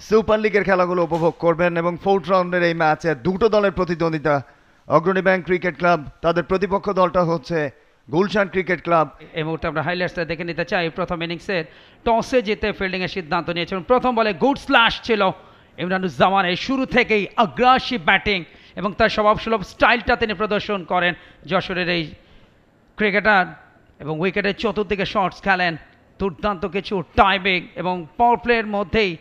Super লিগের খেলাগুলো উপভোগ করবেন এবং ফোর্থ রাউন্ডের এই ম্যাচে দুটো দলের প্রতিদ্বন্দ্বিতা। অগ্রণী ব্যাংক ক্রিকেট ক্লাব, তাদের প্রতিপক্ষ দলটা হচ্ছে গুলশান ক্রিকেট ক্লাব। এই মুহূর্তে আমরা হাইলাইটসটা দেখে নিতে চাই। প্রথম ইনিংসের টসে জিতে ফিল্ডিংয়ের সিদ্ধান্ত নিয়েছেন। প্রথম বলে গুড স্ল্যাশ ছিল ইমরানুজ্জামানের, শুরু থেকেই আগ্রাসী ব্যাটিং এবং তার স্বভাবসুলভ স্টাইলটা তিনি প্রদর্শন করেন যশোরের এই ক্রিকেটার, এবং উইকেটের চতুর্দিকে শটস খেলেন, দুর্দান্ত কিছু টাইমিং এবং পাওয়ার প্লের মধ্যেই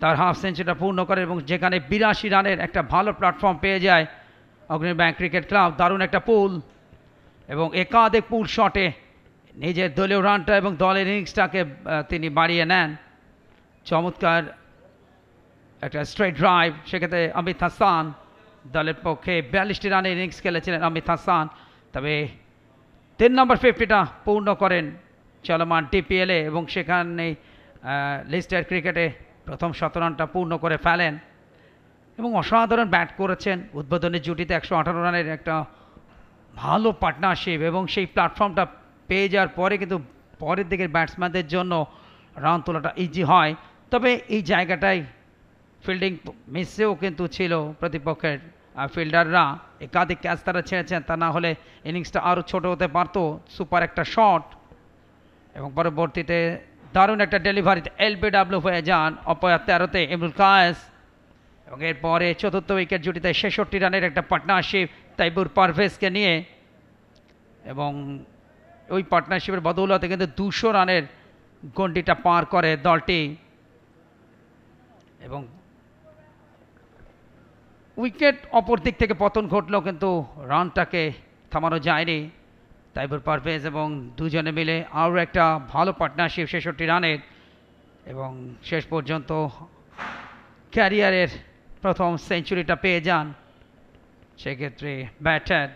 তার হাফ সেঞ্চুরিটা পূর্ণ করে এবং যেখানে 82 রানের একটা ভালো প্ল্যাটফর্ম পেয়ে যায় অগ্রণী ব্যাংক ক্রিকেট ক্লাব। দারুণ একটা পুল এবং একাধিক পুল শটে নিজের দলীয় রানটা এবং দলের ইনিংসটাকে তিনি বাড়িয়ে নেন। চমৎকার একটা স্ট্রেট ড্রাইভ, সেক্ষেত্রে অমিত হাসান দলের পক্ষে 42টি রানের ইনিংস খেলেছিলেন অমিত হাসান, তবে 3 নম্বর 50টা পূর্ণ করেন চলমান ডিপিএলে এবং সেখানে লিস্টের ক্রিকেটে প্রথম শতরানটা পূর্ণ করে ফেলেন এবং অসাধারণ ব্যাট করেছেন। উদ্বোধনী জুটিতে 118 রানের একটা ভালো পার্টনারশিপ এবং সেই প্ল্যাটফর্মটা পেয়ে যাওয়ার পরে কিন্তু পরের দিকের ব্যাটসম্যানদের জন্য রান তোলাটা ইজি হয়। তবে এই জায়গাটায় ফিল্ডিং মিসেও কিন্তু ছিল প্রতিপক্ষের ফিল্ডাররা, একাধিক ক্যাচ তারা ছেড়েছেন, তা না হলে ইনিংসটা আরও ছোট হতে পারত। সুপার একটা শট এবং পরবর্তীতে দারুণ একটা ডেলিভারিতে এলবিডব্লিউ হয়ে যান অপয়া 13তে ইমরুল কায়েস এবং এরপরে চতুর্থ উইকেট জুটিতে 66 রানের একটা পার্টনারশিপ তাইবুর পারভেজকে নিয়ে, এবং ওই পার্টনারশিপের বদৌলতে কিন্তু 200 রানের গন্ডিটা পার করে দলটি এবং উইকেট অপর দিক থেকে পতন ঘটলেও কিন্তু রানটাকে থামানো যায়নি। তাইবুর পারভেজ এবং দুজনে মিলে আরও একটা ভালো পার্টনারশিপ 66 রানের এবং শেষ পর্যন্ত ক্যারিয়ারের প্রথম সেঞ্চুরিটা পেয়ে যান সেক্ষেত্রে ব্যাটার,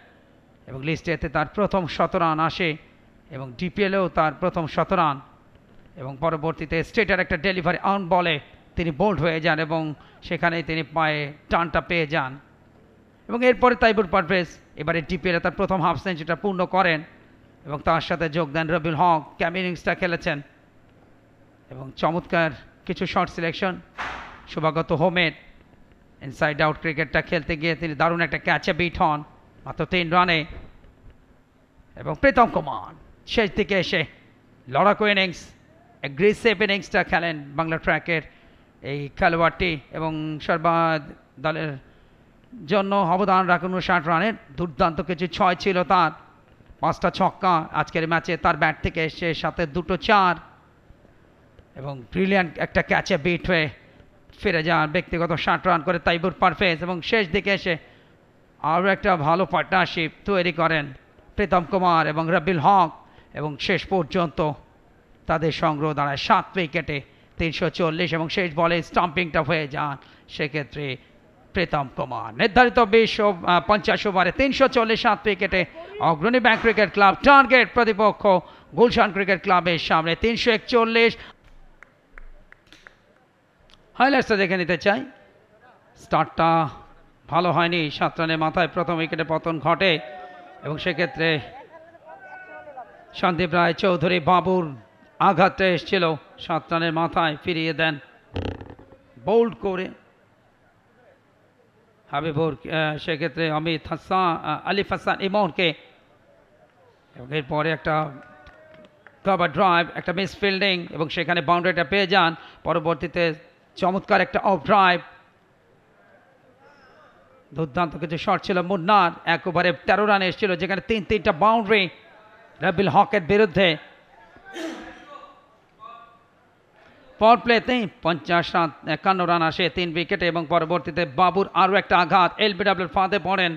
এবং লিস্টেতে তার প্রথম শতরান আসে এবং ডিপিএলেও তার প্রথম শতরান এবং পরবর্তীতে স্ট্রেটার একটা ডেলিভারি অন বলে তিনি বোল্ড হয়ে যান এবং সেখানেই তিনি পায়ে টানটা পেয়ে যান এবং এরপরে তাইবুর পারভেজ এবারে ডিপিএলে তার প্রথম হাফ সেঞ্চুরিটা পূর্ণ করেন এবং তার সাথে যোগ দেন রবিউল হক, ক্যামি ইনিংসটা খেলেছেন এবং চমৎকার কিছু শর্ট সিলেকশন। শুভাগত হোমের ইনসাইড আউট ক্রিকেটটা খেলতে গিয়ে তিনি দারুণ একটা ক্যাচে বিট হন মাত্র 3 রানে এবং প্রীতম কুমার শেষ দিকে এসে লড়াকু ইনিংস, অ্যাগ্রেসিভ ইনিংসটা খেলেন বাংলা ট্র্যাকের এই খেলোয়াড়টি এবং দলের জন্য অবদান রাখেন 59 রানের। দুর্দান্ত কিছু 6 ছিল তার, 5টা ছক্কা আজকের ম্যাচে তার ব্যাট থেকে এসে, সাথে 2টো 4 এবং ব্রিলিয়ান্ট একটা ক্যাচে বিট হয়ে ফিরে যান ব্যক্তিগত 60 রান করে তাইবুর পারভেজ এবং শেষ দিকে এসে আরও একটা ভালো পার্টনারশিপ তৈরি করেন প্রীতম কুমার এবং রবিউল হক এবং শেষ পর্যন্ত তাদের সংগ্রহ দাঁড়ায় 7 উইকেটে 340 এবং শেষ বলে স্টাম্পিংটা হয়ে যান সেক্ষেত্রে প্রীতম কুমার। নির্ধারিত 50 ওভারে 340 7 উইকেটে অগ্রণী ব্যাংক ক্রিকেট ক্লাব টার্গেট প্রতিপক্ষ গুলশান ক্রিকেট ক্লাবের সামনে 341। হাইলাইটসটা দেখে নিতে চাই। স্টার্টটা ভালো হয়নি, 7 রানের মাথায় প্রথম উইকেটে পতন ঘটে এবং সেক্ষেত্রে সন্দীপ রায় চৌধুরী বাবুর আঘাতটা এসেছিল 7 রানের মাথায়, ফিরিয়ে দেন বোল্ড করে হাবিবুর, সেক্ষেত্রে অমিত হাসান আলিফ হাসান ইমনকে এবং এরপরে একটা কভার ড্রাইভ, একটা মিস ফিল্ডিং এবং সেখানে বাউন্ডারিটা পেয়ে যান। পরবর্তীতে চমৎকার একটা অফ ড্রাইভ, দুর্দান্ত কিছু শট ছিল মুন্নার, 1 ওভারে 13 রান এসেছিল যেখানে 3টা বাউন্ডারি রবিউল হকের বিরুদ্ধে। পাওয়ার প্লেতে 50 রান 51 রান আসে 3 উইকেটে এবং পরবর্তীতে বাবুর আরও একটা আঘাত, এলবিডব্লিউর ফাঁদে পড়েন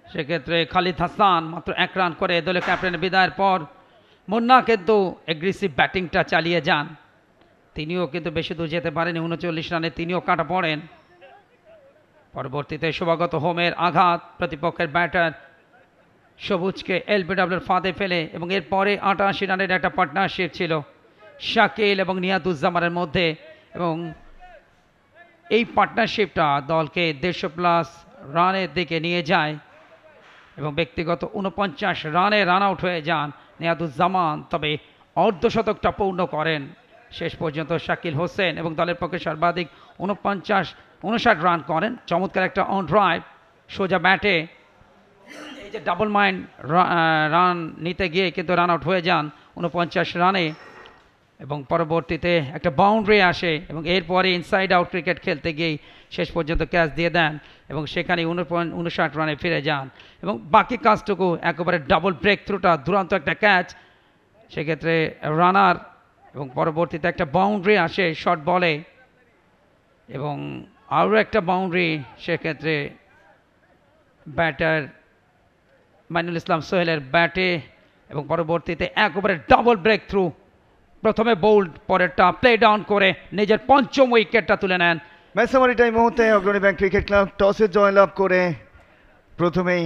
সেক্ষেত্রে খালিদ হাসান মাত্র 1 রান করে দলীয় ক্যাপ্টেনের বিদায়ের পর মুন্না কিন্তু এগ্রেসিভ ব্যাটিংটা চালিয়ে যান, তিনিও কিন্তু বেশি দূর যেতে পারেনি, 39 রানে তিনিও কাটা পড়েন। পরবর্তীতে শুভাগত হোমের আঘাত প্রতিপক্ষের ব্যাটার সবুজকে এলবিডব্লিউর ফাঁদে ফেলে এবং এরপরে 88 রানের একটা পার্টনারশিপ ছিল শাকিল এবং নিয়াদুজ্জামানের মধ্যে এবং এই পার্টনারশিপটা দলকে 150+ রানের দিকে নিয়ে যায় এবং ব্যক্তিগত 49 রানে রান আউট হয়ে যান নিয়াদুজ্জামান, তবে অর্ধশতকটা পূর্ণ করেন শেষ পর্যন্ত শাকিল হোসেন এবং দলের পক্ষে সর্বাধিক 59 রান করেন। চমৎকার একটা অন ড্রাইভ সোজা ব্যাটে, এই যে ডাবল মাইন্ড রান নিতে গিয়ে কিন্তু রান আউট হয়ে যান 49 রানে, এবং পরবর্তীতে একটা বাউন্ডারি আসে এবং এরপরে ইনসাইড আউট ক্রিকেট খেলতে গিয়েই শেষ পর্যন্ত ক্যাচ দিয়ে দেন এবং সেখানে 59 রানে ফিরে যান এবং বাকি কাজটুকু একেবারে ডাবল ব্রেক থ্রুটা দুরন্ত একটা ক্যাচ, সেক্ষেত্রে রানার এবং পরবর্তীতে একটা বাউন্ডারি আসে শর্ট বলে এবং আরও একটা বাউন্ডারি, সেক্ষেত্রে ব্যাটার মাইনুল ইসলাম সোহেলের ব্যাটে এবং পরবর্তীতে একেবারে ডাবল ব্রেক থ্রু, প্রথমে বোল্ড পরেরটা প্লে ডাউন করে নিজের পঞ্চম উইকেটটা তুলে নেন। ম্যাচ সামারিটা এই মুহূর্তে অগ্রণী ব্যাংক ক্রিকেট ক্লাব টসে জয়লাভ করে প্রথমেই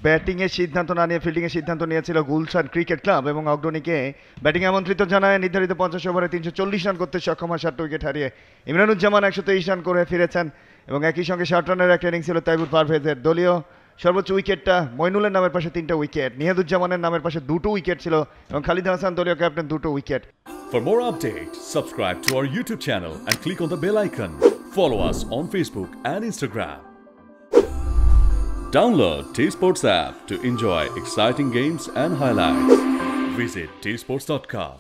ব্যাটিংয়ের সিদ্ধান্ত না নিয়ে ফিল্ডিংয়ের সিদ্ধান্ত নিয়েছিল গুলশান ক্রিকেট ক্লাব এবং অগ্রণীকে ব্যাটিং আমন্ত্রিত জানায়। নির্ধারিত 50 ওভারে 340 রান করতে সক্ষম হয় 7 উইকেট হারিয়ে। ইমরানুজ্জামান 123 রান করে ফিরেছেন এবং একই সঙ্গে 60 রানের একটা ইনিংস ছিল তাইবুর পারভেজের। দলীয় সর্বোচ্চ উইকেটটা মইনুলের নামের পাশে 3টা উইকেট, নিহাদুজ্জামানের নামের পাশে 2টো উইকেট ছিল এবং খালিদ হাসান দলীয় ক্যাপ্টেন 2টো wicket. For more updates, subscribe to our YouTube channel and click on the bell icon. Follow us on Facebook and Instagram. Download T-Sports app to enjoy exciting games and highlights. Visit tsports.com.